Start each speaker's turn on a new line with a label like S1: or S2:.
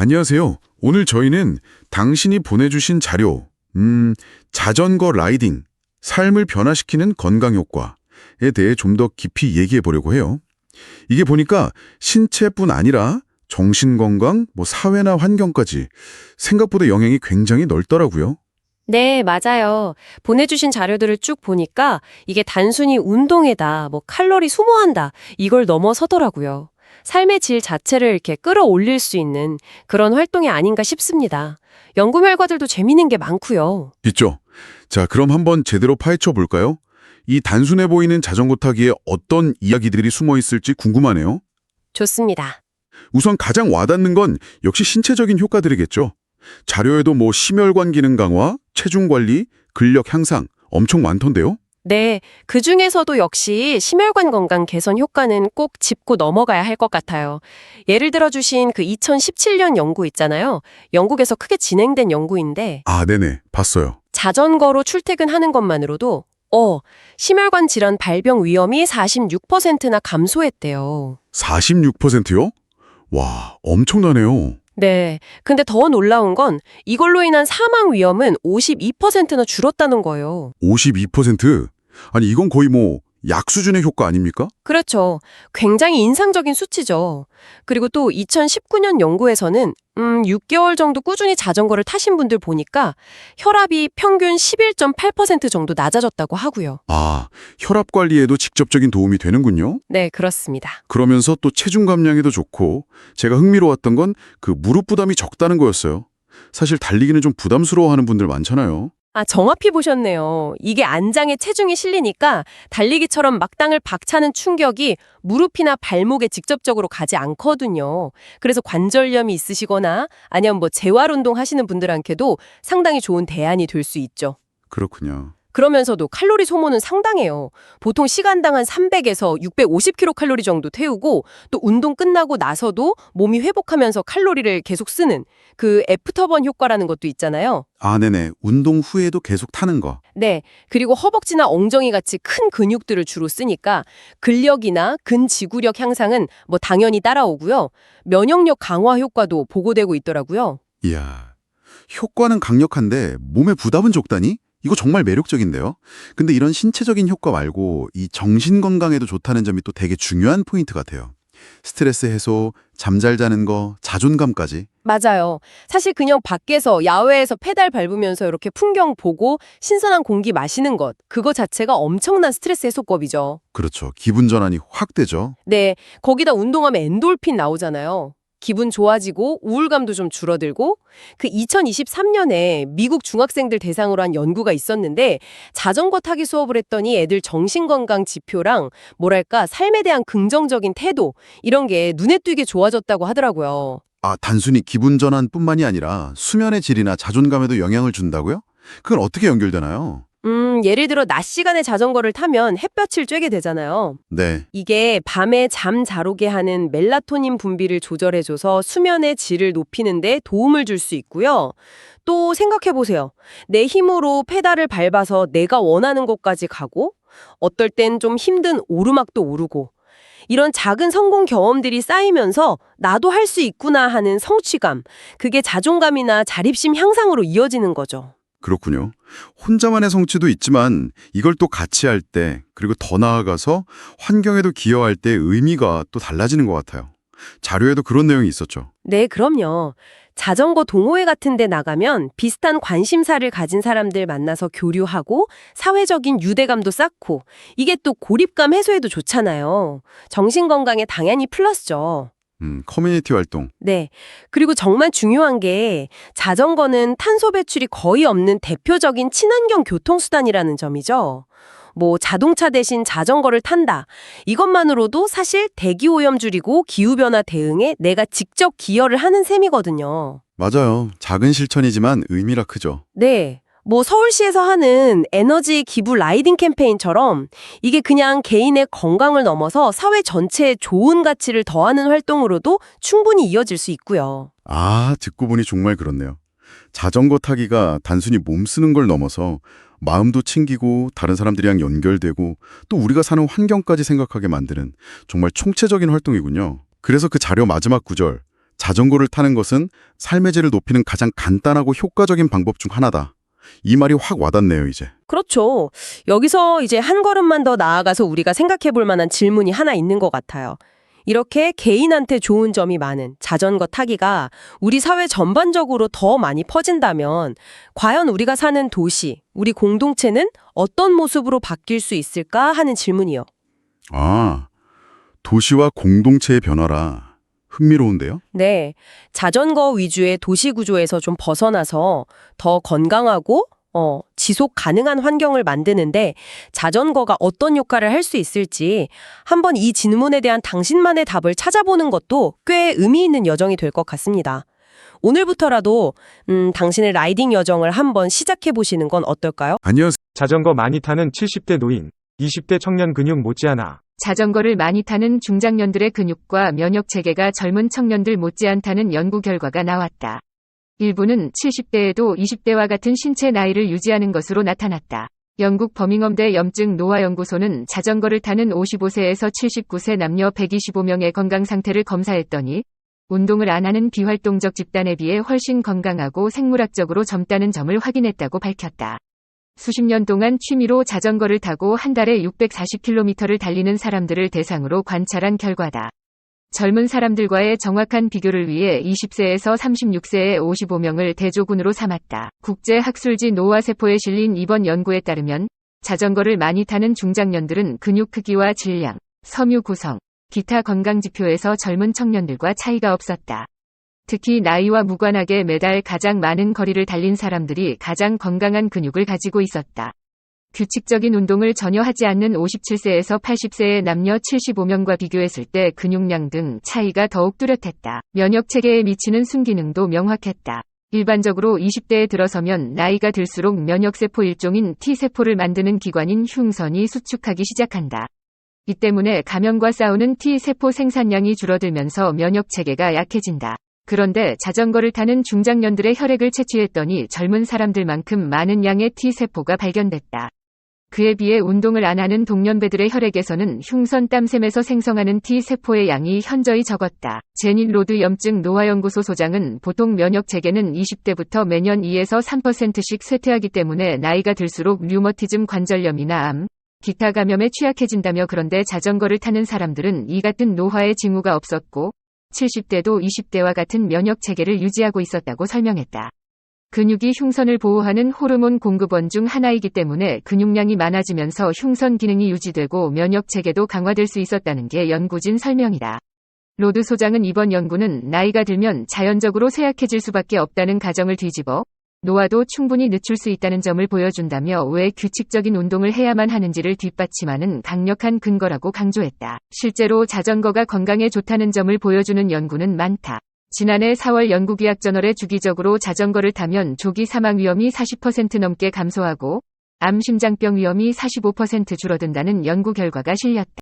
S1: 안녕하세요. 오늘 저희는 당신이 보내주신 자료, 자전거 라이딩, 삶을 변화시키는 건강 효과에 대해 좀 더 깊이 얘기해 보려고 해요. 이게 보니까 신체뿐 아니라 정신건강, 사회나 환경까지 생각보다 영향이 굉장히 넓더라고요.
S2: 네, 맞아요. 보내주신 자료들을 쭉 보니까 이게 단순히 운동에다, 칼로리 소모한다, 이걸 넘어서더라고요. 삶의 질 자체를 이렇게 끌어올릴 수 있는 그런 활동이 아닌가 싶습니다. 연구 결과들도 재미있는 게 많고요.
S1: 있죠? 자, 그럼 한번 제대로 파헤쳐 볼까요? 이 단순해 보이는 자전거 타기에 어떤 이야기들이 숨어 있을지 궁금하네요.
S2: 좋습니다.
S1: 우선 가장 와닿는 건 역시 신체적인 효과들이겠죠. 자료에도 심혈관 기능 강화, 체중 관리, 근력 향상 엄청 많던데요?
S2: 네, 그 중에서도 역시 심혈관 건강 개선 효과는 꼭 짚고 넘어가야 할 것 같아요. 예를 들어 주신 그 2017년 연구 있잖아요. 영국에서 크게 진행된 연구인데
S1: 아, 네네. 봤어요.
S2: 자전거로 출퇴근하는 것만으로도 심혈관 질환 발병 위험이 46%나 감소했대요.
S1: 46%요? 와, 엄청나네요.
S2: 네. 근데 더 놀라운 건 이걸로 인한 사망 위험은 52%나 줄었다는 거예요.
S1: 52%? 아니, 이건 거의 약 수준의 효과 아닙니까?
S2: 그렇죠. 굉장히 인상적인 수치죠. 그리고 또 2019년 연구에서는 6개월 정도 꾸준히 자전거를 타신 분들 보니까 혈압이 평균 11.8% 정도 낮아졌다고 하고요.
S1: 아, 혈압 관리에도 직접적인 도움이 되는군요.
S2: 네, 그렇습니다.
S1: 그러면서 또 체중 감량에도 좋고, 제가 흥미로웠던 건 그 무릎 부담이 적다는 거였어요. 사실 달리기는 좀 부담스러워하는 분들 많잖아요.
S2: 아, 정확히 보셨네요. 이게 안장에 체중이 실리니까 달리기처럼 막땅을 박차는 충격이 무릎이나 발목에 직접적으로 가지 않거든요. 그래서 관절염이 있으시거나 아니면 재활 운동 하시는 분들한테도 상당히 좋은 대안이 될 수 있죠.
S1: 그렇군요.
S2: 그러면서도 칼로리 소모는 상당해요. 보통 시간당 한 300에서 650kcal 정도 태우고 또 운동 끝나고 나서도 몸이 회복하면서 칼로리를 계속 쓰는 그 애프터번 효과라는 것도 있잖아요.
S1: 아, 네네. 운동 후에도 계속 타는 거.
S2: 네. 그리고 허벅지나 엉덩이 같이 큰 근육들을 주로 쓰니까 근력이나 근지구력 향상은 당연히 따라오고요. 면역력 강화 효과도 보고되고 있더라고요.
S1: 이야, 효과는 강력한데 몸에 부담은 적다니? 이거 정말 매력적인데요? 근데 이런 신체적인 효과 말고 이 정신 건강에도 좋다는 점이 또 되게 중요한 포인트 같아요. 스트레스 해소, 잠 잘 자는 거, 자존감까지.
S2: 맞아요. 사실 그냥 밖에서 야외에서 페달 밟으면서 이렇게 풍경 보고 신선한 공기 마시는 것, 그거 자체가 엄청난 스트레스 해소법이죠.
S1: 그렇죠. 기분 전환이 확 되죠.
S2: 네, 거기다 운동하면 엔돌핀 나오잖아요. 기분 좋아지고 우울감도 좀 줄어들고 그 2023년에 미국 중학생들 대상으로 한 연구가 있었는데 자전거 타기 수업을 했더니 애들 정신건강 지표랑 삶에 대한 긍정적인 태도 이런 게 눈에 띄게 좋아졌다고 하더라고요.
S1: 아, 단순히 기분 전환뿐만이 아니라 수면의 질이나 자존감에도 영향을 준다고요? 그건 어떻게 연결되나요?
S2: 예를 들어 낮 시간에 자전거를 타면 햇볕을 쬐게 되잖아요.
S1: 네.
S2: 이게 밤에 잠 잘 오게 하는 멜라토닌 분비를 조절해줘서 수면의 질을 높이는 데 도움을 줄 수 있고요. 또 생각해보세요. 내 힘으로 페달을 밟아서 내가 원하는 곳까지 가고 어떨 땐 좀 힘든 오르막도 오르고 이런 작은 성공 경험들이 쌓이면서 나도 할 수 있구나 하는 성취감, 그게 자존감이나 자립심 향상으로 이어지는 거죠.
S1: 그렇군요. 혼자만의 성취도 있지만 이걸 또 같이 할 때, 그리고 더 나아가서 환경에도 기여할 때 의미가 또 달라지는 것 같아요. 자료에도 그런 내용이 있었죠.
S2: 네, 그럼요. 자전거 동호회 같은 데 나가면 비슷한 관심사를 가진 사람들 만나서 교류하고 사회적인 유대감도 쌓고 이게 또 고립감 해소에도 좋잖아요. 정신건강에 당연히 플러스죠.
S1: 커뮤니티 활동.
S2: 네. 그리고 정말 중요한 게 자전거는 탄소 배출이 거의 없는 대표적인 친환경 교통수단이라는 점이죠. 자동차 대신 자전거를 탄다. 이것만으로도 사실 대기오염 줄이고 기후변화 대응에 내가 직접 기여를 하는 셈이거든요.
S1: 맞아요. 작은 실천이지만 의미가 크죠.
S2: 네. 서울시에서 하는 에너지 기부 라이딩 캠페인처럼 이게 그냥 개인의 건강을 넘어서 사회 전체에 좋은 가치를 더하는 활동으로도 충분히 이어질 수 있고요.
S1: 아, 듣고 보니 정말 그렇네요. 자전거 타기가 단순히 몸 쓰는 걸 넘어서 마음도 챙기고 다른 사람들이랑 연결되고 또 우리가 사는 환경까지 생각하게 만드는 정말 총체적인 활동이군요. 그래서 그 자료 마지막 구절, 자전거를 타는 것은 삶의 질을 높이는 가장 간단하고 효과적인 방법 중 하나다. 이 말이 확 와닿네요, 이제.
S2: 그렇죠. 여기서 이제 한 걸음만 더 나아가서 우리가 생각해 볼 만한 질문이 하나 있는 것 같아요. 이렇게 개인한테 좋은 점이 많은 자전거 타기가 우리 사회 전반적으로 더 많이 퍼진다면 과연 우리가 사는 도시, 우리 공동체는 어떤 모습으로 바뀔 수 있을까 하는 질문이요.
S1: 아, 도시와 공동체의 변화라. 흥미로운데요?
S2: 네, 자전거 위주의 도시 구조에서 좀 벗어나서 더 건강하고 지속 가능한 환경을 만드는데 자전거가 어떤 역할을 할 수 있을지 한번 이 질문에 대한 당신만의 답을 찾아보는 것도 꽤 의미 있는 여정이 될 것 같습니다. 오늘부터라도 당신의 라이딩 여정을 한번 시작해 보시는 건 어떨까요?
S1: 안녕하세요.
S3: 자전거 많이 타는 70대 노인, 20대 청년 근육 못지않아.
S4: 자전거를 많이 타는 중장년들의 근육과 면역 체계가 젊은 청년들 못지않다는 연구 결과가 나왔다. 일부는 70대에도 20대와 같은 신체 나이를 유지하는 것으로 나타났다. 영국 버밍엄대 염증 노화연구소는 자전거를 타는 55세에서 79세 남녀 125명의 건강 상태를 검사했더니 운동을 안 하는 비활동적 집단에 비해 훨씬 건강하고 생물학적으로 젊다는 점을 확인했다고 밝혔다. 수십 년 동안 취미로 자전거를 타고 한 달에 640km를 달리는 사람들을 대상으로 관찰한 결과다. 젊은 사람들과의 정확한 비교를 위해 20세에서 36세의 55명을 대조군으로 삼았다. 국제학술지 노화세포에 실린 이번 연구에 따르면 자전거를 많이 타는 중장년들은 근육 크기와 질량, 섬유 구성, 기타 건강 지표에서 젊은 청년들과 차이가 없었다. 특히 나이와 무관하게 매달 가장 많은 거리를 달린 사람들이 가장 건강한 근육을 가지고 있었다. 규칙적인 운동을 전혀 하지 않는 57세에서 80세의 남녀 75명과 비교했을 때 근육량 등 차이가 더욱 뚜렷했다. 면역체계에 미치는 순기능도 명확했다. 일반적으로 20대에 들어서면 나이가 들수록 면역세포 일종인 T세포를 만드는 기관인 흉선이 수축하기 시작한다. 이 때문에 감염과 싸우는 T세포 생산량이 줄어들면서 면역체계가 약해진다. 그런데 자전거를 타는 중장년들의 혈액을 채취했더니 젊은 사람들만큼 많은 양의 T세포가 발견됐다. 그에 비해 운동을 안 하는 동년배들의 혈액에서는 흉선 땀샘에서 생성하는 T세포의 양이 현저히 적었다. 제닛 로드 염증 노화연구소 소장은 보통 면역체계는 20대부터 매년 2에서 3%씩 쇠퇴하기 때문에 나이가 들수록 류머티즘 관절염이나 암, 기타 감염에 취약해진다며 그런데 자전거를 타는 사람들은 이 같은 노화의 징후가 없었고 70대도 20대와 같은 면역체계를 유지하고 있었다고 설명했다. 근육이 흉선을 보호하는 호르몬 공급원 중 하나이기 때문에 근육량이 많아지면서 흉선 기능이 유지되고 면역체계도 강화될 수 있었다는 게 연구진 설명이다. 로드 소장은 이번 연구는 나이가 들면 자연적으로 쇠약해질 수밖에 없다는 가정을 뒤집어 노화도 충분히 늦출 수 있다는 점을 보여준다며 왜 규칙적인 운동을 해야만 하는지를 뒷받침하는 강력한 근거라고 강조했다. 실제로 자전거가 건강에 좋다는 점을 보여주는 연구는 많다. 지난해 4월 연구의학저널에 주기적으로 자전거를 타면 조기 사망 위험이 40% 넘게 감소하고 암 심장병 위험이 45% 줄어든다는 연구 결과가 실렸다.